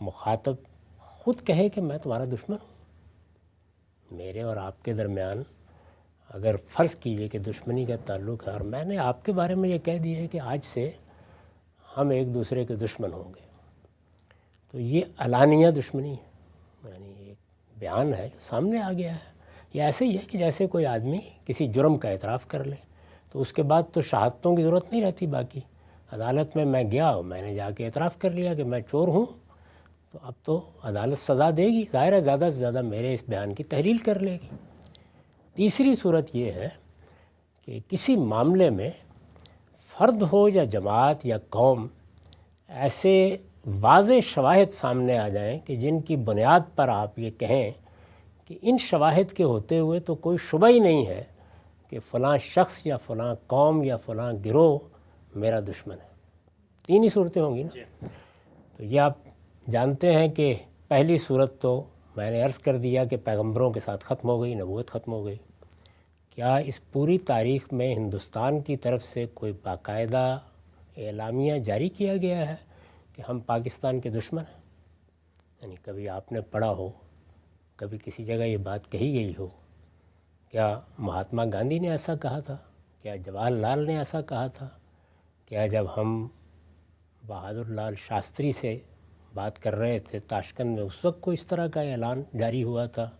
مخاطب خود کہے کہ میں تمہارا دشمن ہوں، میرے اور آپ کے درمیان اگر فرض کیجئے کہ دشمنی کا تعلق ہے اور میں نے آپ کے بارے میں یہ کہہ دیا ہے کہ آج سے ہم ایک دوسرے کے دشمن ہوں گے، تو یہ علانیہ دشمنی ہے، یعنی ایک بیان ہے جو سامنے آ گیا ہے۔ یہ ایسے ہی ہے کہ جیسے کوئی آدمی کسی جرم کا اعتراف کر لے تو اس کے بعد تو شہادتوں کی ضرورت نہیں رہتی، باقی عدالت میں گیا اور میں نے جا کے اعتراف کر لیا کہ میں چور ہوں، تو اب تو عدالت سزا دے گی، ظاہر ہے زیادہ سے زیادہ میرے اس بیان کی تحلیل کر لے گی۔ تیسری صورت یہ ہے کہ کسی معاملے میں فرد ہو یا جماعت یا قوم ایسے واضح شواہد سامنے آ جائیں کہ جن کی بنیاد پر آپ یہ کہیں کہ ان شواہد کے ہوتے ہوئے تو کوئی شبہ ہی نہیں ہے کہ فلاں شخص یا فلاں قوم یا فلاں گروہ میرا دشمن ہے۔ تین ہی صورتیں ہوں گی نا۔ تو یہ آپ جانتے ہیں کہ پہلی صورت تو میں نے عرض کر دیا کہ پیغمبروں کے ساتھ ختم ہو گئی، نبوت ختم ہو گئی۔ کیا اس پوری تاریخ میں ہندوستان کی طرف سے کوئی باقاعدہ اعلامیہ جاری کیا گیا ہے کہ ہم پاکستان کے دشمن ہیں؟ یعنی کبھی آپ نے پڑھا ہو، کبھی کسی جگہ یہ بات کہی گئی ہو؟ کیا مہاتما گاندھی نے ایسا کہا تھا؟ کیا جواہر لال نے ایسا کہا تھا؟ کیا جب ہم بہادر لال شاستری سے بات کر رہے تھے تاشکند میں اس وقت کوئی اس طرح کا اعلان جاری ہوا تھا؟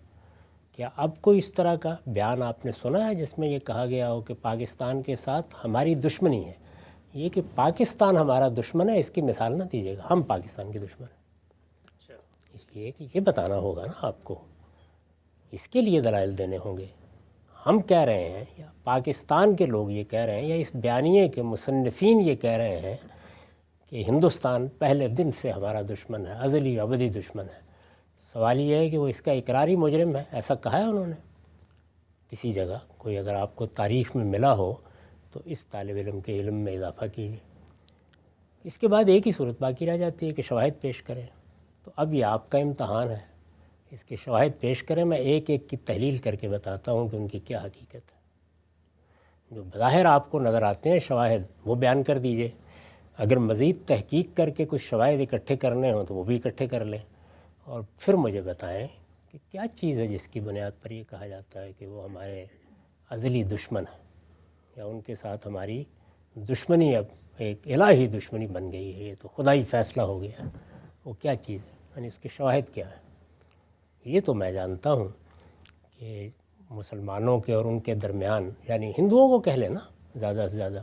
کیا اب کوئی اس طرح کا بیان آپ نے سنا ہے جس میں یہ کہا گیا ہو کہ پاکستان کے ساتھ ہماری دشمنی ہے؟ یہ کہ پاکستان ہمارا دشمن ہے اس کی مثال نہ دیجیے گا، ہم پاکستان کے دشمن ہیں۔ اس لیے کہ یہ بتانا ہوگا نا آپ کو، اس کے لیے دلائل دینے ہوں گے۔ ہم کہہ رہے ہیں یا پاکستان کے لوگ یہ کہہ رہے ہیں یا اس بیانیے کے مصنفین یہ کہہ رہے ہیں کہ ہندوستان پہلے دن سے ہمارا دشمن ہے، ازلی ابدی دشمن ہے۔ سوال یہ ہے کہ وہ اس کا اقراری مجرم ہے، ایسا کہا ہے انہوں نے کسی جگہ؟ کوئی اگر آپ کو تاریخ میں ملا ہو تو اس طالب علم کے علم میں اضافہ کیجیے۔ اس کے بعد ایک ہی صورت باقی رہ جاتی ہے کہ شواہد پیش کریں۔ تو اب یہ آپ کا امتحان ہے، اس کے شواہد پیش کریں۔ میں ایک ایک کی تحلیل کر کے بتاتا ہوں کہ ان کی کیا حقیقت ہے۔ جو بظاہر آپ کو نظر آتے ہیں شواہد وہ بیان کر دیجئے، اگر مزید تحقیق کر کے کچھ شواہد اکٹھے کرنے ہوں تو وہ بھی اکٹھے کر لیں، اور پھر مجھے بتائیں کہ کیا چیز ہے جس کی بنیاد پر یہ کہا جاتا ہے کہ وہ ہمارے ازلی دشمن ہیں، یا ان کے ساتھ ہماری دشمنی اب ایک الہی دشمنی بن گئی ہے، یہ تو خدائی فیصلہ ہو گیا ہے۔ وہ کیا چیز ہے، یعنی اس کے شواہد کیا ہے؟ یہ تو میں جانتا ہوں کہ مسلمانوں کے اور ان کے درمیان، یعنی ہندوؤں کو کہہ لینا زیادہ سے زیادہ،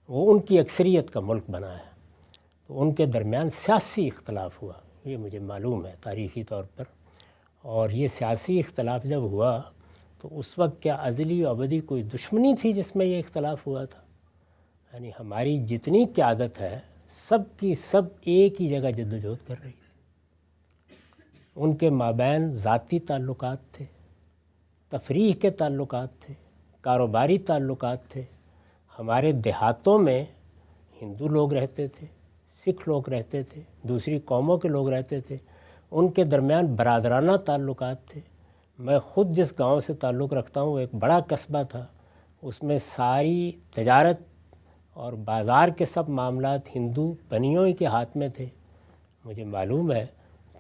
وہ ان کی اکثریت کا ملک بنا ہے، تو ان کے درمیان سیاسی اختلاف ہوا، یہ مجھے معلوم ہے تاریخی طور پر۔ اور یہ سیاسی اختلاف جب ہوا تو اس وقت کیا ازلی و ابدی کوئی دشمنی تھی جس میں یہ اختلاف ہوا تھا؟ یعنی ہماری جتنی قیادت ہے سب کی سب ایک ہی جگہ جدوجہد کر رہی ہے۔ ان کے مابین ذاتی تعلقات تھے، تفریح کے تعلقات تھے، کاروباری تعلقات تھے۔ ہمارے دیہاتوں میں ہندو لوگ رہتے تھے، سکھ لوگ رہتے تھے، دوسری قوموں کے لوگ رہتے تھے، ان کے درمیان برادرانہ تعلقات تھے۔ میں خود جس گاؤں سے تعلق رکھتا ہوں وہ ایک بڑا قصبہ تھا، اس میں ساری تجارت اور بازار کے سب معاملات ہندو بنیوں ہی کے ہاتھ میں تھے۔ مجھے معلوم ہے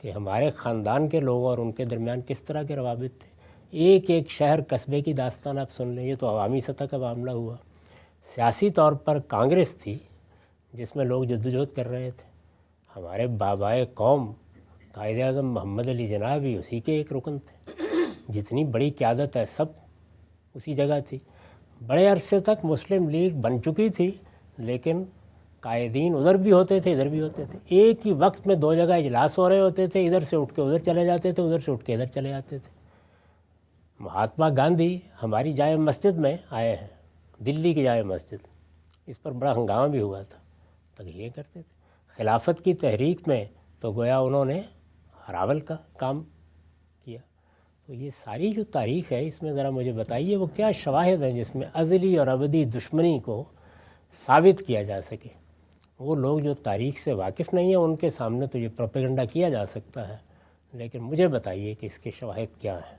کہ ہمارے خاندان کے لوگوں اور ان کے درمیان کس طرح کے روابط تھے۔ ایک ایک شہر قصبے کی داستان آپ سن لیں، یہ تو عوامی سطح کا معاملہ ہوا۔ سیاسی طور پر کانگریس تھی جس میں لوگ جدوجہد کر رہے تھے۔ ہمارے بابائے قوم قائد اعظم محمد علی جناح بھی اسی کے ایک رکن تھے۔ جتنی بڑی قیادت ہے سب اسی جگہ تھی۔ بڑے عرصے تک مسلم لیگ بن چکی تھی، لیکن قائدین ادھر بھی ہوتے تھے ادھر بھی ہوتے تھے، ایک ہی وقت میں دو جگہ اجلاس ہو رہے ہوتے تھے، ادھر سے اٹھ کے ادھر چلے جاتے تھے، ادھر سے اٹھ کے ادھر چلے جاتے تھے۔ مہاتما گاندھی ہماری جامع مسجد میں آئے ہیں، دلی کی جامع مسجد، اس پر بڑا ہنگامہ بھی ہوا تھا، تقریریں کرتے تھے۔ خلافت کی تحریک میں تو گویا انہوں نے ہراول کا کام کیا۔ تو یہ ساری جو تاریخ ہے اس میں ذرا مجھے بتائیے وہ کیا شواہد ہیں جس میں ازلی اور ابدی دشمنی کو ثابت کیا جا سکے۔ وہ لوگ جو تاریخ سے واقف نہیں ہیں ان کے سامنے تو یہ پروپیگنڈا کیا جا سکتا ہے، لیکن مجھے بتائیے کہ اس کے شواہد کیا ہیں۔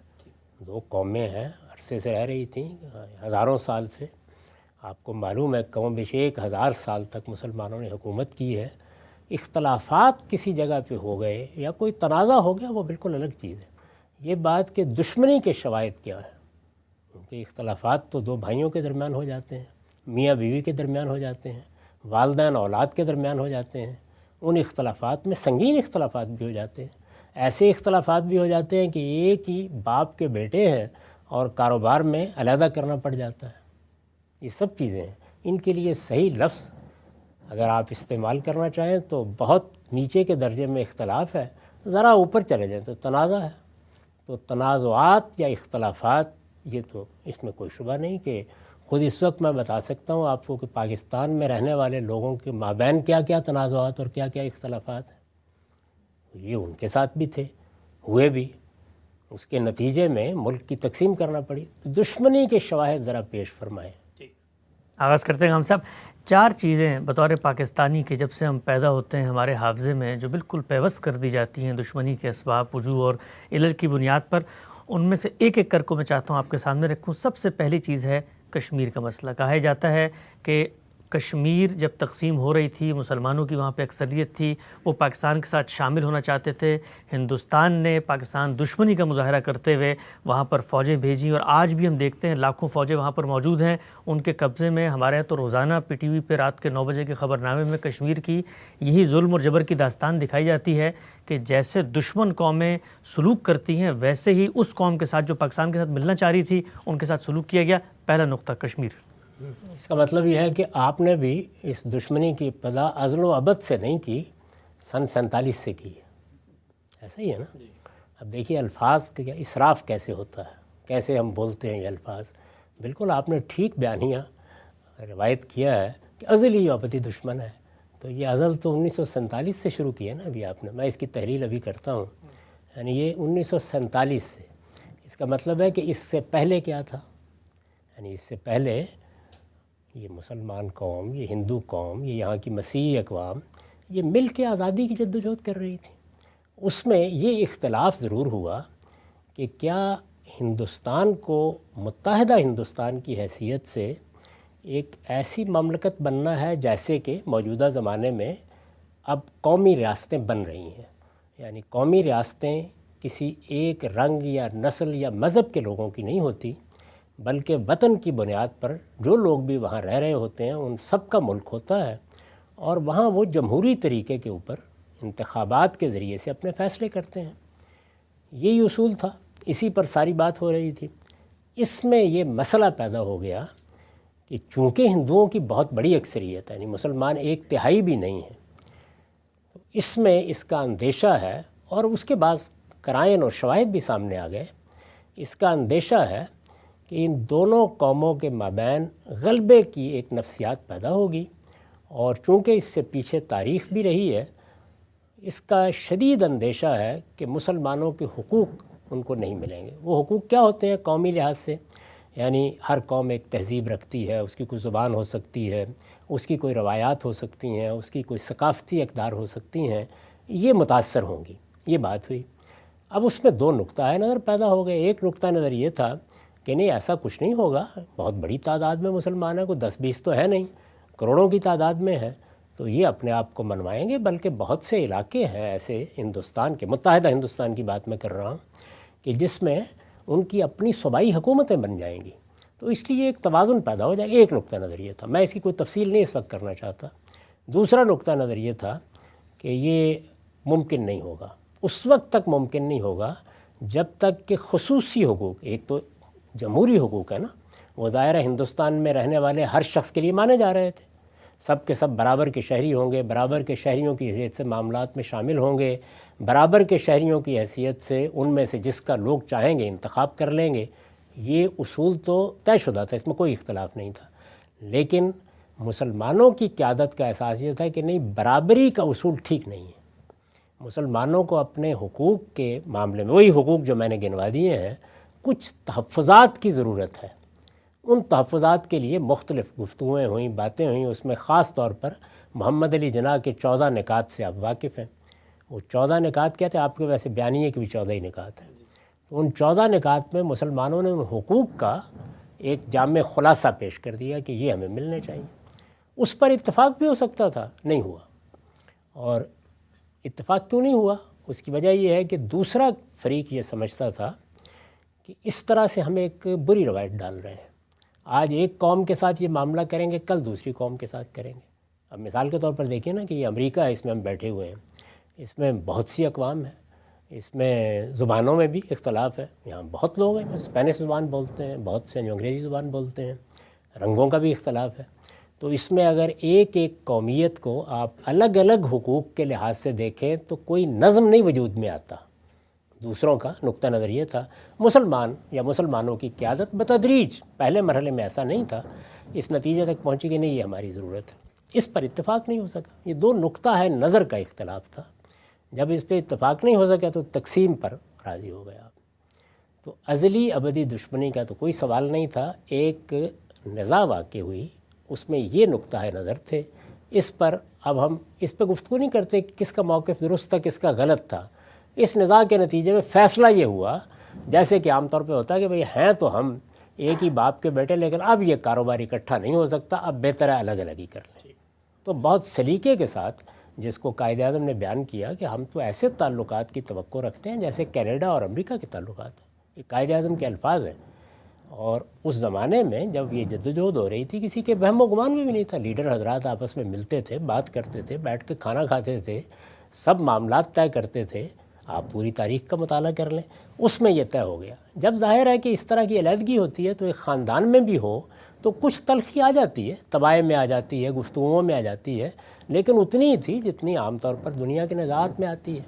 دو قومیں ہیں، عرصے سے رہ رہی تھیں، ہزاروں سال سے۔ آپ کو معلوم ہے کم بیش 1000 سال تک مسلمانوں نے حکومت کی ہے، اختلافات کسی جگہ پہ ہو گئے یا کوئی تنازع ہو گیا وہ بالکل الگ چیز ہے۔ یہ بات کہ دشمنی کے شواہد کیا ہے، کیونکہ اختلافات تو دو بھائیوں کے درمیان ہو جاتے ہیں، میاں بیوی کے درمیان ہو جاتے ہیں، والدین اولاد کے درمیان ہو جاتے ہیں، ان اختلافات میں سنگین اختلافات بھی ہو جاتے ہیں، ایسے اختلافات بھی ہو جاتے ہیں کہ ایک ہی باپ کے بیٹے ہیں اور کاروبار میں علیحدہ کرنا پڑ جاتا ہے۔ یہ سب چیزیں ہیں، ان کے لیے صحیح لفظ اگر آپ استعمال کرنا چاہیں تو بہت نیچے کے درجے میں اختلاف ہے، ذرا اوپر چلے جائیں تو تنازع ہے۔ تو تنازعات یا اختلافات یہ تو اس میں کوئی شبہ نہیں کہ خود اس وقت میں بتا سکتا ہوں آپ کو کہ پاکستان میں رہنے والے لوگوں کے مابین کیا کیا تنازعات اور کیا کیا اختلافات ہیں۔ یہ ان کے ساتھ بھی تھے، ہوئے بھی، اس کے نتیجے میں ملک کی تقسیم کرنا پڑی۔ دشمنی کے شواہد ذرا پیش فرمائیں۔ آغاز کرتے ہیں ہم صاحب، 4 چیزیں بطور پاکستانی کے جب سے ہم پیدا ہوتے ہیں ہمارے حافظے میں جو بالکل پیوست کر دی جاتی ہیں دشمنی کے اسباب، وجوہ اور علل کی بنیاد پر، ان میں سے ایک ایک کر کو میں چاہتا ہوں آپ کے سامنے رکھوں۔ سب سے پہلی چیز ہے کشمیر کا مسئلہ۔ کہا جاتا ہے کہ کشمیر جب تقسیم ہو رہی تھی، مسلمانوں کی وہاں پہ اکثریت تھی، وہ پاکستان کے ساتھ شامل ہونا چاہتے تھے۔ ہندوستان نے پاکستان دشمنی کا مظاہرہ کرتے ہوئے وہاں پر فوجیں بھیجیں، اور آج بھی ہم دیکھتے ہیں لاکھوں فوجیں وہاں پر موجود ہیں، ان کے قبضے میں۔ ہمارے یہاں تو روزانہ پی ٹی وی پہ رات کے 9 بجے کے خبر نامے میں کشمیر کی یہی ظلم اور جبر کی داستان دکھائی جاتی ہے کہ جیسے دشمن قومیں سلوک کرتی ہیں ویسے ہی اس قوم کے ساتھ جو پاکستان کے ساتھ ملنا چاہ رہی تھی ان کے ساتھ سلوک کیا گیا۔ پہلا نقطہ کشمیر۔ اس کا مطلب یہ ہے کہ آپ نے بھی اس دشمنی کی ابتدا ازل و ابد سے نہیں کی، سن 47 سے کی ہے، ایسا ہی ہے نا؟ اب دیکھیے الفاظ کا اسراف کیسے ہوتا ہے، کیسے ہم بولتے ہیں یہ الفاظ۔ بالکل آپ نے ٹھیک بیانیہ روایت کیا ہے کہ ازلی و ابدی دشمن ہے، تو یہ ازل تو 1947 سے شروع کیا نا ابھی آپ نے، میں اس کی تحلیل ابھی کرتا ہوں، یعنی یہ 1947 سے۔ اس کا مطلب ہے کہ اس سے پہلے کیا تھا؟ یعنی اس سے پہلے یہ مسلمان قوم، یہ ہندو قوم، یہ یہاں کی مسیحی اقوام، یہ مل کے آزادی کی جدوجہد کر رہی تھی۔ اس میں یہ اختلاف ضرور ہوا کہ کیا ہندوستان کو متحدہ ہندوستان کی حیثیت سے ایک ایسی مملکت بننا ہے جیسے کہ موجودہ زمانے میں اب قومی ریاستیں بن رہی ہیں، یعنی قومی ریاستیں کسی ایک رنگ یا نسل یا مذہب کے لوگوں کی نہیں ہوتی، بلکہ وطن کی بنیاد پر جو لوگ بھی وہاں رہ رہے ہوتے ہیں ان سب کا ملک ہوتا ہے، اور وہاں وہ جمہوری طریقے کے اوپر انتخابات کے ذریعے سے اپنے فیصلے کرتے ہیں۔ یہی اصول تھا، اسی پر ساری بات ہو رہی تھی۔ اس میں یہ مسئلہ پیدا ہو گیا کہ چونکہ ہندوؤں کی بہت بڑی اکثریت ہے، یعنی مسلمان 1/3 بھی نہیں ہیں، اس میں اس کا اندیشہ ہے، اور اس کے بعد قرائن اور شواہد بھی سامنے آ گئے، اس کا اندیشہ ہے کہ ان دونوں قوموں کے مابین غلبے کی ایک نفسیات پیدا ہوگی، اور چونکہ اس سے پیچھے تاریخ بھی رہی ہے، اس کا شدید اندیشہ ہے کہ مسلمانوں کے حقوق ان کو نہیں ملیں گے۔ وہ حقوق کیا ہوتے ہیں قومی لحاظ سے؟ یعنی ہر قوم ایک تہذیب رکھتی ہے، اس کی کوئی زبان ہو سکتی ہے، اس کی کوئی روایات ہو سکتی ہیں، اس کی کوئی ثقافتی اقدار ہو سکتی ہیں، یہ متاثر ہوں گی۔ یہ بات ہوئی۔ اب اس میں 2 نقطہ نظر پیدا ہو گئے۔ ایک نقطہ نظر یہ تھا کہ نہیں، ایسا کچھ نہیں ہوگا، بہت بڑی تعداد میں مسلمان ہیں، کوئی 10-20 تو ہے نہیں، کروڑوں کی تعداد میں ہے، تو یہ اپنے آپ کو منوائیں گے۔ بلکہ بہت سے علاقے ہیں ایسے ہندوستان کے، متحدہ ہندوستان کی بات میں کر رہا ہوں، کہ جس میں ان کی اپنی صوبائی حکومتیں بن جائیں گی، تو اس لیے ایک توازن پیدا ہو جائے۔ ایک نقطہ نظر یہ تھا، میں اس کی کوئی تفصیل نہیں اس وقت کرنا چاہتا۔ دوسرا نقطہ نظر یہ تھا کہ یہ ممکن نہیں ہوگا، اس وقت تک ممکن نہیں ہوگا جب تک کہ خصوصی حقوق، ایک تو جمہوری حقوق ہے نا، وہ ظاہر ہندوستان میں رہنے والے ہر شخص کے لیے مانے جا رہے تھے، سب کے سب برابر کے شہری ہوں گے، برابر کے شہریوں کی حیثیت سے معاملات میں شامل ہوں گے، برابر کے شہریوں کی حیثیت سے ان میں سے جس کا لوگ چاہیں گے انتخاب کر لیں گے۔ یہ اصول تو طے شدہ تھا، اس میں کوئی اختلاف نہیں تھا۔ لیکن مسلمانوں کی قیادت کا احساس یہ تھا کہ نہیں، برابری کا اصول ٹھیک نہیں ہے، مسلمانوں کو اپنے حقوق کے معاملے میں، وہی حقوق جو میں نے گنوا دیے ہیں، کچھ تحفظات کی ضرورت ہے۔ ان تحفظات کے لیے مختلف گفتگویں ہوئیں، باتیں ہوئیں، اس میں خاص طور پر محمد علی جناح کے 14 نکات سے آپ واقف ہیں۔ وہ 14 نکات کیا تھے؟ آپ کے ویسے بیانیے کے بھی 14 ہی نکات ہیں۔ تو ان 14 نکات میں مسلمانوں نے ان حقوق کا ایک جامع خلاصہ پیش کر دیا کہ یہ ہمیں ملنے چاہیے۔ اس پر اتفاق بھی ہو سکتا تھا، نہیں ہوا، اور اتفاق کیوں نہیں ہوا؟ اس کی وجہ یہ ہے کہ دوسرا فریق یہ سمجھتا تھا کہ اس طرح سے ہم ایک بری روایت ڈال رہے ہیں، آج ایک قوم کے ساتھ یہ معاملہ کریں گے، کل دوسری قوم کے ساتھ کریں گے۔ اب مثال کے طور پر دیکھیں نا کہ یہ امریکہ ہے، اس میں ہم بیٹھے ہوئے ہیں، اس میں بہت سی اقوام ہیں، اس میں زبانوں میں بھی اختلاف ہے، یہاں بہت لوگ ہیں جو اسپینش زبان بولتے ہیں، بہت سے جو انگریزی زبان بولتے ہیں، رنگوں کا بھی اختلاف ہے۔ تو اس میں اگر ایک ایک قومیت کو آپ الگ الگ حقوق کے لحاظ سے دیکھیں تو کوئی نظم نہیں وجود میں آتا۔ دوسروں کا نقطہ نظر یہ تھا، مسلمان یا مسلمانوں کی قیادت بتدریج پہلے مرحلے میں ایسا نہیں تھا، اس نتیجے تک پہنچی کہ نہیں یہ ہماری ضرورت ہے، اس پر اتفاق نہیں ہو سکا۔ یہ دو نقطہ ہے نظر کا اختلاف تھا، جب اس پہ اتفاق نہیں ہو سکا تو تقسیم پر راضی ہو گیا۔ تو ازلی ابدی دشمنی کا تو کوئی سوال نہیں تھا، ایک نزاع واقع ہوئی، اس میں یہ نقطہ نظر تھے، اس پر اب ہم اس پہ گفتگو نہیں کرتے کہ کس کا موقف درست تھا کس کا غلط تھا۔ اس نزاع کے نتیجے میں فیصلہ یہ ہوا، جیسے کہ عام طور پہ ہوتا ہے کہ بھئی ہیں تو ہم ایک ہی باپ کے بیٹے، لیکن اب یہ کاروبار اکٹھا نہیں ہو سکتا، اب بہتر ہے الگ الگ ہی کر لیں۔ تو بہت سلیقے کے ساتھ جس کو قائد اعظم نے بیان کیا کہ ہم تو ایسے تعلقات کی توقع رکھتے ہیں جیسے کینیڈا اور امریکہ کے تعلقات ہیں، یہ قائد اعظم کے الفاظ ہیں۔ اور اس زمانے میں جب یہ جدوجہد ہو رہی تھی کسی کے وہم و گمان میں بھی نہیں تھا، لیڈر حضرات آپس میں ملتے تھے، بات کرتے تھے، بیٹھ کے کھانا کھاتے تھے، سب معاملات طے کرتے تھے، آپ پوری تاریخ کا مطالعہ کر لیں، اس میں یہ طے ہو گیا۔ جب ظاہر ہے کہ اس طرح کی علیحدگی ہوتی ہے تو ایک خاندان میں بھی ہو تو کچھ تلخی آ جاتی ہے، طبائع میں آ جاتی ہے، گفتگوؤں میں آ جاتی ہے، لیکن اتنی ہی تھی جتنی عام طور پر دنیا کے نزاعات میں آتی ہے۔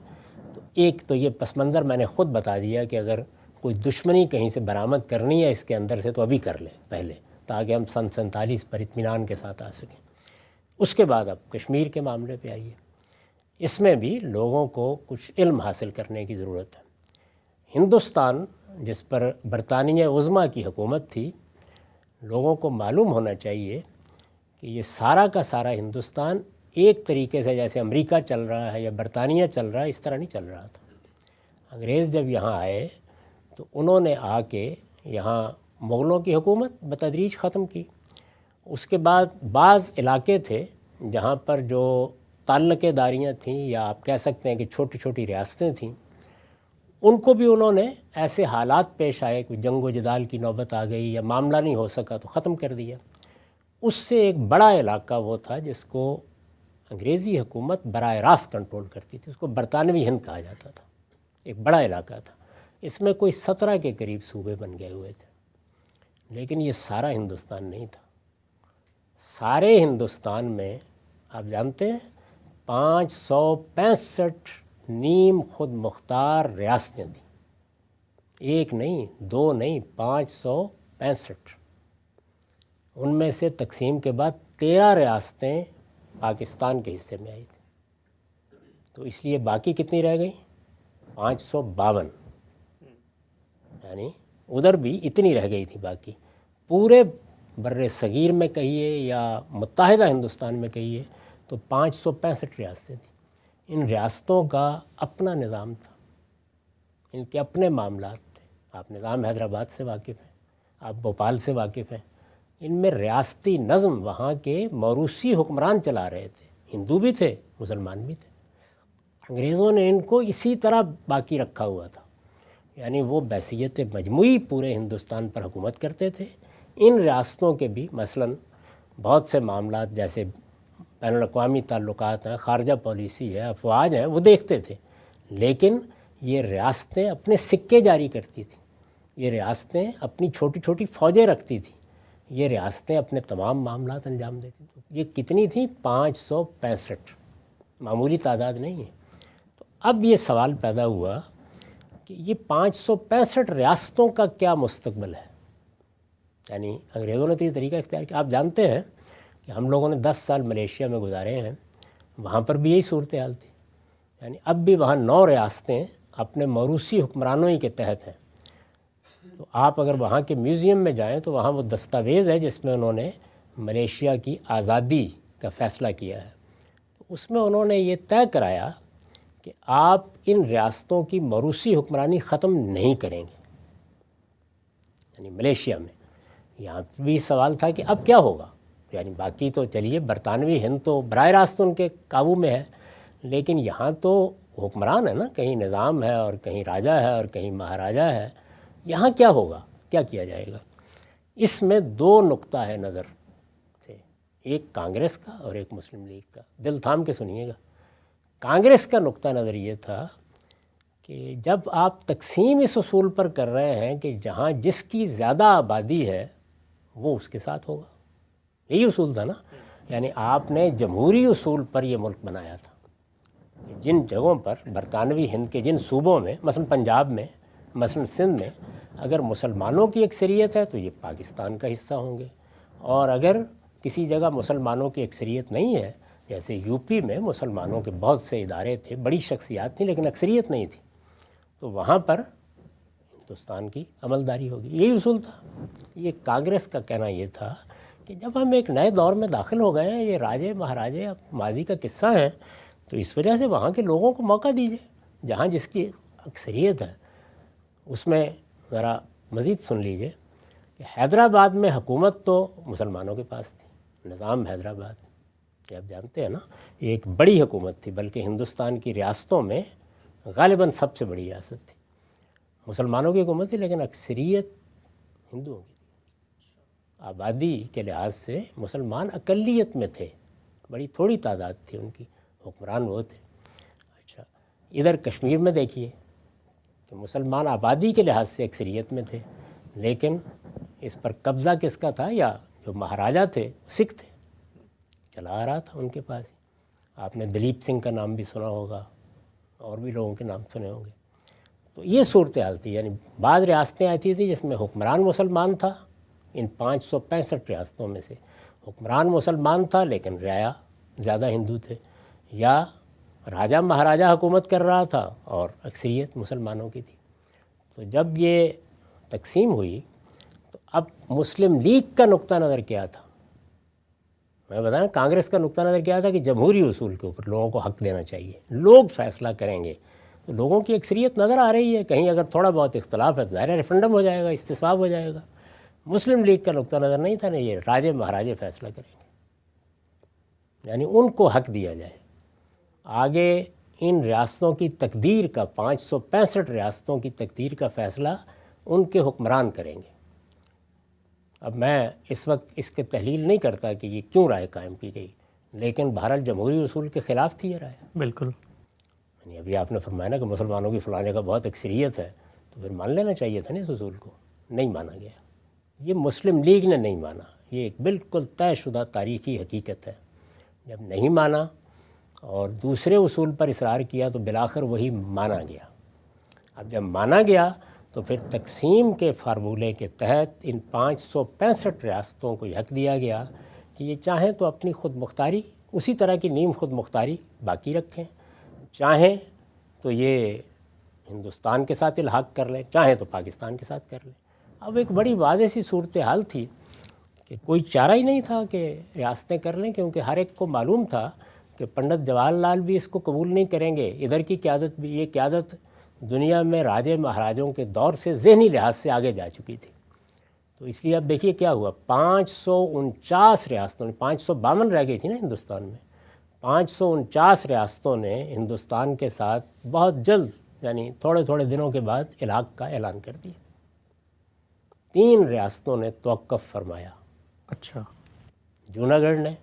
تو ایک تو یہ پس منظر میں نے خود بتا دیا کہ اگر کوئی دشمنی کہیں سے برآمد کرنی ہے اس کے اندر سے تو ابھی کر لیں پہلے، تاکہ ہم سن 47 پر اطمینان کے ساتھ آ سکیں۔ اس کے بعد اب کشمیر کے معاملے پہ آئیے، اس میں بھی لوگوں کو کچھ علم حاصل کرنے کی ضرورت ہے۔ ہندوستان جس پر برطانیہ عظمیٰ کی حکومت تھی، لوگوں کو معلوم ہونا چاہیے کہ یہ سارا کا سارا ہندوستان ایک طریقے سے جیسے امریکہ چل رہا ہے یا برطانیہ چل رہا ہے اس طرح نہیں چل رہا تھا۔ انگریز جب یہاں آئے تو انہوں نے آ کے یہاں مغلوں کی حکومت بتدریج ختم کی۔ اس کے بعد بعض علاقے تھے جہاں پر جو تعلقے داریاں تھیں یا آپ کہہ سکتے ہیں کہ چھوٹی چھوٹی ریاستیں تھیں، ان کو بھی انہوں نے ایسے حالات پیش آئے کہ جنگ و جدال کی نوبت آ گئی یا معاملہ نہیں ہو سکا تو ختم کر دیا۔ اس سے ایک بڑا علاقہ وہ تھا جس کو انگریزی حکومت براہ راست کنٹرول کرتی تھی، اس کو برطانوی ہند کہا جاتا تھا، ایک بڑا علاقہ تھا، اس میں کوئی 17 کے قریب صوبے بن گئے ہوئے تھے، لیکن یہ سارا ہندوستان نہیں تھا۔ سارے ہندوستان میں آپ جانتے ہیں 565 نیم خود مختار ریاستیں تھیں، ایک نہیں، دو نہیں، 565۔ ان میں سے تقسیم کے بعد 13 ریاستیں پاکستان کے حصے میں آئی تھیں، تو اس لیے باقی کتنی رہ گئیں؟ 552، یعنی ادھر بھی اتنی رہ گئی تھی باقی۔ پورے بر صغیر میں کہیے یا متحدہ ہندوستان میں کہیے تو 565 ریاستیں تھیں۔ ان ریاستوں کا اپنا نظام تھا، ان کے اپنے معاملات تھے۔ آپ نظام حیدرآباد سے واقف ہیں، آپ بھوپال سے واقف ہیں، ان میں ریاستی نظم وہاں کے موروثی حکمران چلا رہے تھے، ہندو بھی تھے مسلمان بھی تھے۔ انگریزوں نے ان کو اسی طرح باقی رکھا ہوا تھا، یعنی وہ بحیثیت مجموعی پورے ہندوستان پر حکومت کرتے تھے۔ ان ریاستوں کے بھی مثلاً بہت سے معاملات جیسے بین الاقوامی تعلقات ہیں، خارجہ پالیسی ہے، افواج ہیں، وہ دیکھتے تھے، لیکن یہ ریاستیں اپنے سکے جاری کرتی تھیں، یہ ریاستیں اپنی چھوٹی چھوٹی فوجیں رکھتی تھیں، یہ ریاستیں اپنے تمام معاملات انجام دیتی تھیں۔ یہ کتنی تھیں؟ 565، معمولی تعداد نہیں ہے۔ تو اب یہ سوال پیدا ہوا کہ یہ 565 ریاستوں کا کیا مستقبل ہے؟ یعنی انگریزوں نے تو یہ طریقہ اختیار کیا۔ آپ جانتے ہیں کہ ہم لوگوں نے 10 سال ملیشیا میں گزارے ہیں، وہاں پر بھی یہی صورتحال تھی، یعنی اب بھی وہاں 9 ریاستیں اپنے موروثی حکمرانوں ہی کے تحت ہیں۔ تو آپ اگر وہاں کے میوزیم میں جائیں تو وہاں وہ دستاویز ہے جس میں انہوں نے ملیشیا کی آزادی کا فیصلہ کیا ہے، اس میں انہوں نے یہ طے کرایا کہ آپ ان ریاستوں کی موروثی حکمرانی ختم نہیں کریں گے، یعنی ملیشیا میں۔ یہاں بھی سوال تھا کہ اب کیا ہوگا، یعنی باقی تو چلیے برطانوی ہند تو براہ راست ان کے قابو میں ہے، لیکن یہاں تو حکمران ہے نا، کہیں نظام ہے اور کہیں راجہ ہے اور کہیں مہاراجہ ہے. یہاں کیا ہوگا، کیا کیا جائے گا؟ اس میں دو نقطہ ہے نظر تھے، ایک کانگریس کا اور ایک مسلم لیگ کا. دل تھام کے سنیے گا. کانگریس کا نقطہ نظر یہ تھا کہ جب آپ تقسیم اس اصول پر کر رہے ہیں کہ جہاں جس کی زیادہ آبادی ہے وہ اس کے ساتھ ہوگا، یہی اصول تھا نا. یعنی آپ نے جمہوری اصول پر یہ ملک بنایا تھا. جن جگہوں پر برطانوی ہند کے جن صوبوں میں، مثلا پنجاب میں، مثلا سندھ میں، اگر مسلمانوں کی اکثریت ہے تو یہ پاکستان کا حصہ ہوں گے، اور اگر کسی جگہ مسلمانوں کی اکثریت نہیں ہے، جیسے یو پی میں مسلمانوں کے بہت سے ادارے تھے، بڑی شخصیات تھیں لیکن اکثریت نہیں تھی، تو وہاں پر ہندوستان کی عملداری ہوگی. یہی اصول تھا. یہ کانگریس کا کہنا یہ تھا کہ جب ہم ایک نئے دور میں داخل ہو گئے ہیں، یہ راجے مہاراجے اب ماضی کا قصہ ہیں، تو اس وجہ سے وہاں کے لوگوں کو موقع دیجیے. جہاں جس کی اکثریت ہے اس میں ذرا مزید سن لیجئے کہ حیدرآباد میں حکومت تو مسلمانوں کے پاس تھی. نظام حیدرآباد یہ آپ جانتے ہیں نا، یہ ایک بڑی حکومت تھی، بلکہ ہندوستان کی ریاستوں میں غالباً سب سے بڑی ریاست تھی. مسلمانوں کی حکومت تھی لیکن اکثریت ہندوؤں کی تھی. آبادی کے لحاظ سے مسلمان اقلیت میں تھے، بڑی تھوڑی تعداد تھی ان کی، حکمران وہ تھے. اچھا، ادھر کشمیر میں دیکھیے کہ مسلمان آبادی کے لحاظ سے اکثریت میں تھے، لیکن اس پر قبضہ کس کا تھا؟ یا جو مہاراجہ تھے سکھ تھے، چلا آ رہا تھا ان کے پاس ہی. آپ نے دلیپ سنگھ کا نام بھی سنا ہوگا، اور بھی لوگوں کے نام سنے ہوں گے. تو یہ صورتحال تھی. یعنی بعض ریاستیں ایسی تھیں جس میں حکمران مسلمان تھا، ان 565 ریاستوں میں سے حکمران مسلمان تھا لیکن رعایا زیادہ ہندو تھے، یا راجہ مہاراجہ حکومت کر رہا تھا اور اکثریت مسلمانوں کی تھی. تو جب یہ تقسیم ہوئی تو اب مسلم لیگ کا نقطہ نظر کیا تھا؟ میں بتایا کانگریس کا نقطہ نظر کیا تھا کہ جمہوری اصول کے اوپر لوگوں کو حق دینا چاہیے، لوگ فیصلہ کریں گے. تو لوگوں کی اکثریت نظر آ رہی ہے، کہیں اگر تھوڑا بہت اختلاف ہے تو ظاہر ریفرنڈم ہو جائے گا، استصواب ہو جائے گا. مسلم لیگ کا نقطہ نظر نہیں تھا، نہیں، یہ راجے مہاراجے فیصلہ کریں گے، یعنی ان کو حق دیا جائے. آگے ان ریاستوں کی تقدیر کا، 565 ریاستوں کی تقدیر کا فیصلہ ان کے حکمران کریں گے. اب میں اس وقت اس کے تحلیل نہیں کرتا کہ یہ کیوں رائے قائم کی گئی، لیکن بہرحال جمہوری اصول کے خلاف تھی یہ رائے. بالکل. یعنی ابھی آپ نے فرمایا نا کہ مسلمانوں کی فلاں جگہ بہت اکثریت ہے، تو پھر مان لینا چاہیے تھا نا اس اصول کو. نہیں مانا گیا. یہ مسلم لیگ نے نہیں مانا، یہ ایک بالکل طے شدہ تاریخی حقیقت ہے. جب نہیں مانا اور دوسرے اصول پر اصرار کیا تو بالآخر وہی مانا گیا. اب جب مانا گیا تو پھر تقسیم کے فارمولے کے تحت ان 565 ریاستوں کو حق دیا گیا کہ یہ چاہیں تو اپنی خود مختاری، اسی طرح کی نیم خود مختاری باقی رکھیں، چاہیں تو یہ ہندوستان کے ساتھ الحاق کر لیں، چاہیں تو پاکستان کے ساتھ کر لیں. اب ایک بڑی واضح سی صورتحال تھی کہ کوئی چارہ ہی نہیں تھا کہ ریاستیں کر لیں، کیونکہ ہر ایک کو معلوم تھا کہ پنڈت جواہر لال بھی اس کو قبول نہیں کریں گے. ادھر کی قیادت بھی، یہ قیادت دنیا میں راجے مہاراجوں کے دور سے ذہنی لحاظ سے آگے جا چکی تھی. تو اس لیے اب دیکھیے کیا ہوا، 549 ریاستوں نے، 552 رہ گئی تھی نا ہندوستان میں، 549 ریاستوں نے ہندوستان کے ساتھ بہت جلد، یعنی تھوڑے تھوڑے دنوں کے بعد الحاق کا اعلان کر دیا. 3 ریاستوں نے توقف فرمایا. اچھا. جوناگڑھ نے،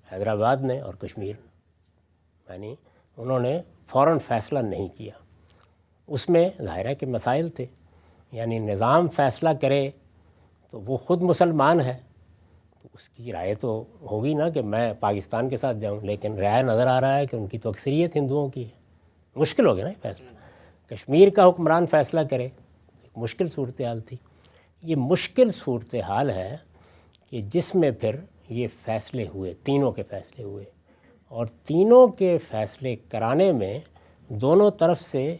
حیدرآباد نے اور کشمیر نے. یعنی انہوں نے فوراً فیصلہ نہیں کیا. اس میں ظاہر ہے کہ مسائل تھے. یعنی نظام فیصلہ کرے تو وہ خود مسلمان ہے تو اس کی رائے تو ہوگی نا کہ میں پاکستان کے ساتھ جاؤں، لیکن رائے نظر آ رہا ہے کہ ان کی تو اکثریت ہندوؤں کی ہے. مشکل ہو گیا نا یہ فیصلہ. کشمیر کا حکمران فیصلہ کرے، ایک مشکل صورتحال تھی. یہ مشکل صورتحال ہے کہ جس میں پھر یہ فیصلے ہوئے، تینوں کے فیصلے ہوئے، اور تینوں کے فیصلے کرانے میں دونوں طرف سے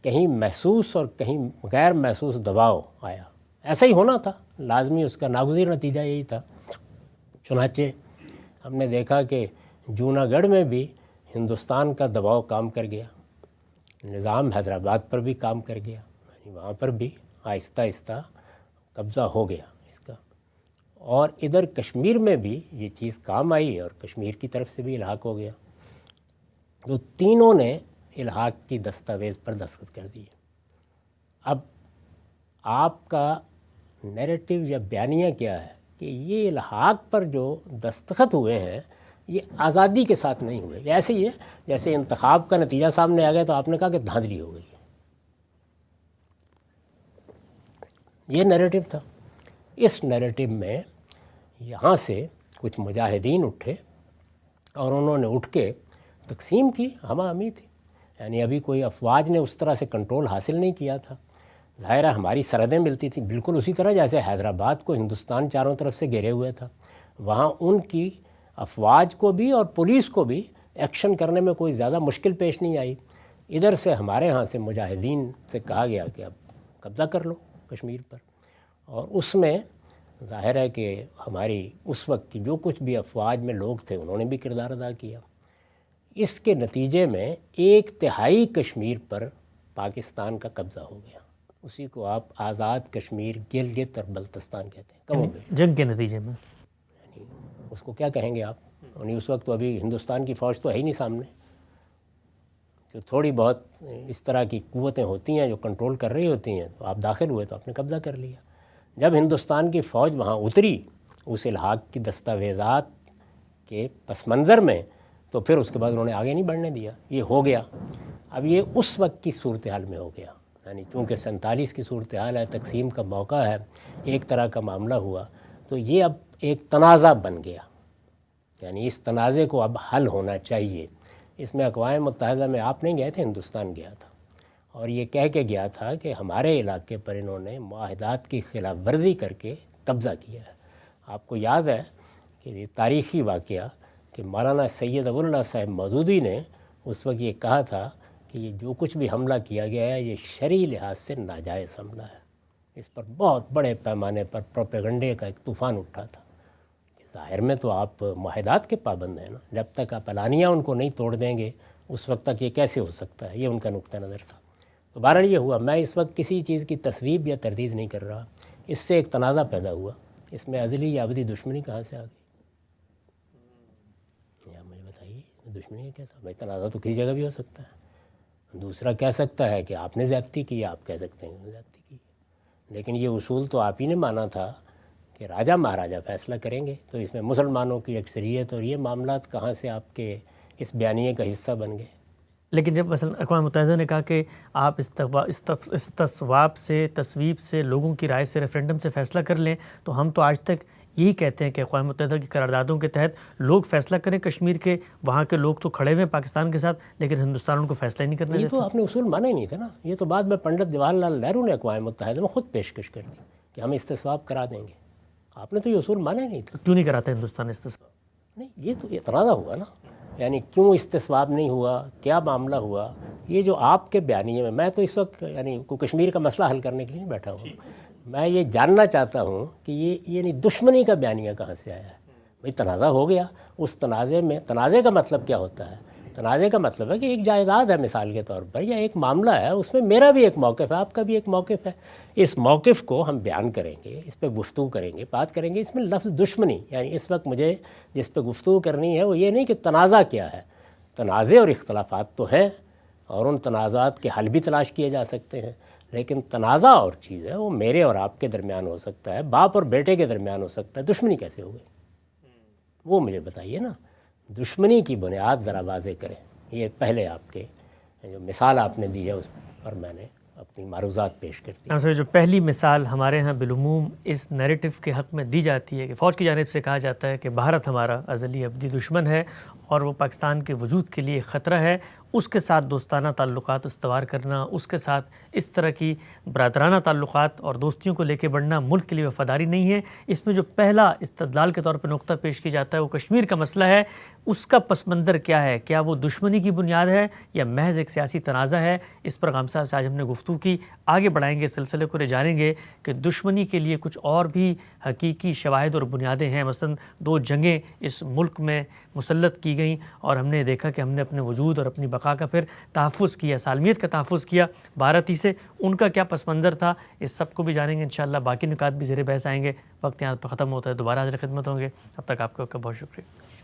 کہیں محسوس اور کہیں غیر محسوس دباؤ آیا. ایسا ہی ہونا تھا، لازمی، اس کا ناگزیر نتیجہ یہی تھا. چنانچہ ہم نے دیکھا کہ جوناگڑھ میں بھی ہندوستان کا دباؤ کام کر گیا، نظام حیدرآباد پر بھی کام کر گیا. یعنی وہاں پر بھی آہستہ آہستہ قبضہ ہو گیا اس کا. اور ادھر کشمیر میں بھی یہ چیز کام آئی اور کشمیر کی طرف سے بھی الحاق ہو گیا. تو تینوں نے الحاق کی دستاویز پر دستخط کر دیے۔ اب آپ کا نیریٹو یا بیانیہ کیا ہے کہ یہ الحاق پر جو دستخط ہوئے ہیں یہ آزادی کے ساتھ نہیں ہوئے، یہ ایسے ہی ہے جیسے انتخاب کا نتیجہ سامنے آ گیا تو آپ نے کہا کہ دھاندلی ہو گئی ہے۔ یہ نیریٹو تھا۔ اس نیریٹو میں یہاں سے کچھ مجاہدین اٹھے اور انہوں نے اٹھ کے تقسیم کی ہمہ ہمی تھی، یعنی ابھی کوئی افواج نے اس طرح سے کنٹرول حاصل نہیں کیا تھا۔ ظاہر ہے ہماری سرحدیں ملتی تھیں بالکل اسی طرح جیسے حیدرآباد کو ہندوستان چاروں طرف سے گھیرے ہوئے تھا، وہاں ان کی افواج کو بھی اور پولیس کو بھی ایکشن کرنے میں کوئی زیادہ مشکل پیش نہیں آئی۔ ادھر سے ہمارے ہاں سے مجاہدین سے کہا گیا کہ اب قبضہ کر لو کشمیر پر، اور اس میں ظاہر ہے کہ ہماری اس وقت کی جو کچھ بھی افواج میں لوگ تھے انہوں نے بھی کردار ادا کیا۔ اس کے نتیجے میں 1/3 کشمیر پر پاکستان کا قبضہ ہو گیا، اسی کو آپ آزاد کشمیر گلگت اور بلتستان کہتے ہیں، کم و بیش جنگ کے نتیجے میں، یعنی اس کو کیا کہیں گے آپ، یعنی اس وقت تو ابھی ہندوستان کی فوج تو ہے ہی نہیں سامنے، جو تھوڑی بہت اس طرح کی قوتیں ہوتی ہیں جو کنٹرول کر رہی ہوتی ہیں، تو آپ داخل ہوئے تو آپ نے قبضہ کر لیا۔ جب ہندوستان کی فوج وہاں اتری اس الحاق کی دستاویزات کے پس منظر میں، تو پھر اس کے بعد انہوں نے آگے نہیں بڑھنے دیا، یہ ہو گیا۔ اب یہ اس وقت کی صورتحال میں ہو گیا، یعنی چونکہ 47 کی صورتحال ہے، تقسیم کا موقع ہے، ایک طرح کا معاملہ ہوا، تو یہ اب ایک تنازع بن گیا، یعنی اس تنازع کو اب حل ہونا چاہیے۔ اس میں اقوام متحدہ میں آپ نہیں گئے تھے، ہندوستان گیا تھا، اور یہ کہہ کے گیا تھا کہ ہمارے علاقے پر انہوں نے معاہدات کی خلاف ورزی کر کے قبضہ کیا ہے۔ آپ کو یاد ہے کہ یہ تاریخی واقعہ کہ مولانا سید ابو اللہ صاحب مودودی نے اس وقت یہ کہا تھا کہ یہ جو کچھ بھی حملہ کیا گیا ہے یہ شرعی لحاظ سے ناجائز حملہ ہے۔ اس پر بہت بڑے پیمانے پر پروپیگنڈے کا ایک طوفان اٹھا تھا کہ ظاہر میں تو آپ معاہدات کے پابند ہیں نا، جب تک آپ اعلانیہ ان کو نہیں توڑ دیں گے اس وقت تک یہ کیسے ہو سکتا ہے، یہ ان کا نقطہ نظر تھا۔ تو بہرحال یہ ہوا، میں اس وقت کسی چیز کی تصویب یا تردید نہیں کر رہا، اس سے ایک تنازع پیدا ہوا، اس میں ازلی یا ابدی دشمنی کہاں سے آ گئی؟ یا مجھے بتائیے دشمنی ہے کیسا؟ بھائی تنازع تو کسی جگہ بھی ہو سکتا ہے، دوسرا کہہ سکتا ہے کہ آپ نے زیادتی کی، آپ کہہ سکتے ہیں کہ زیادتی کی، لیکن یہ اصول تو آپ ہی نے مانا تھا کہ راجہ مہاراجہ فیصلہ کریں گے، تو اس میں مسلمانوں کی اکثریت اور یہ معاملات کہاں سے آپ کے اس بیانیے کا حصہ بن گئے؟ لیکن جب مثلا اقوام متحدہ نے کہا کہ آپ استصواب سے، تصویب سے، لوگوں کی رائے سے، ریفرینڈم سے فیصلہ کر لیں، تو ہم تو آج تک یہی کہتے ہیں کہ اقوام متحدہ کی قراردادوں کے تحت لوگ فیصلہ کریں کشمیر کے، وہاں کے لوگ تو کھڑے ہوئے ہیں پاکستان کے ساتھ، لیکن ہندوستان ان کو فیصلہ ہی نہیں کرنا یہ دیتا۔ تو آپ نے اصول مانا ہی نہیں تھا نا، یہ تو بعد میں پنڈت جواہر لال نہرو نے اقوام متحدہ میں خود پیشکش کر دی کہ ہم استصواب کرا دیں گے، آپ نے تو یہ اصول مانا ہی نہیں تھا۔ کیوں نہیں کراتا ہندوستان استصواب؟ نہیں، یہ تو اعتراض ہوا نا، یعنی کیوں استصواب نہیں ہوا، کیا معاملہ ہوا، یہ جو آپ کے بیانیے میں تو اس وقت یعنی کشمیر کا مسئلہ حل کرنے کے لیے نہیں بیٹھا ہوں، میں یہ جاننا چاہتا ہوں کہ یہ یعنی دشمنی کا بیانیہ کہاں سے آیا ہے؟ بھئی تنازع ہو گیا، اس تنازع میں، تنازع کا مطلب کیا ہوتا ہے؟ تنازع کا مطلب ہے کہ ایک جائیداد ہے مثال کے طور پر، یا ایک معاملہ ہے، اس میں میرا بھی ایک موقف ہے، آپ کا بھی ایک موقف ہے، اس موقف کو ہم بیان کریں گے، اس پہ گفتگو کریں گے، بات کریں گے۔ اس میں لفظ دشمنی، یعنی اس وقت مجھے جس پہ گفتگو کرنی ہے وہ یہ نہیں کہ تنازع کیا ہے، تنازع اور اختلافات تو ہیں اور ان تنازعات کے حل بھی تلاش کیے جا سکتے ہیں، لیکن تنازع اور چیز ہے، وہ میرے اور آپ کے درمیان ہو سکتا ہے، باپ اور بیٹے کے درمیان ہو سکتا ہے، دشمنی کیسے ہو گئی وہ مجھے بتائیے نا۔ دشمنی کی بنیاد ذرا واضح کریں، یہ پہلے آپ کے جو مثال آپ نے دی ہے اس پر میں نے اپنی معروضات پیش کرتی ہم سے جو پہلی مثال ہمارے ہاں بالعموم اس نیریٹو کے حق میں دی جاتی ہے کہ فوج کی جانب سے کہا جاتا ہے کہ بھارت ہمارا ازلی ابدی دشمن ہے اور وہ پاکستان کے وجود کے لیے خطرہ ہے، اس کے ساتھ دوستانہ تعلقات استوار کرنا، اس کے ساتھ اس طرح کی برادرانہ تعلقات اور دوستیوں کو لے کے بڑھنا ملک کے لیے وفاداری نہیں ہے۔ اس میں جو پہلا استدلال کے طور پہ نقطہ پیش کیا جاتا ہے وہ کشمیر کا مسئلہ ہے، اس کا پس منظر کیا ہے؟ کیا وہ دشمنی کی بنیاد ہے یا محض ایک سیاسی تنازع ہے؟ اس پر غام صاحب سے آج ہم نے گفتگو کی، آگے بڑھائیں گے، سلسلے کو لے جانیں گے کہ دشمنی کے لیے کچھ اور بھی حقیقی شواہد اور بنیادیں ہیں۔ مثلا 2 جنگیں اس ملک میں مسلط کی گئیں اور ہم نے دیکھا کہ ہم نے اپنے وجود اور اپنی بقا کا پھر تحفظ کیا، سالمیت کا تحفظ کیا بھارتی سے، ان کا کیا پس منظر تھا، اس سب کو بھی جانیں گے انشاءاللہ۔ باقی نکات بھی زیر بحث آئیں گے۔ وقت یہاں پر ختم ہوتا ہے، دوبارہ حاضر خدمت ہوں گے، اب تک آپ کا بہت شکریہ۔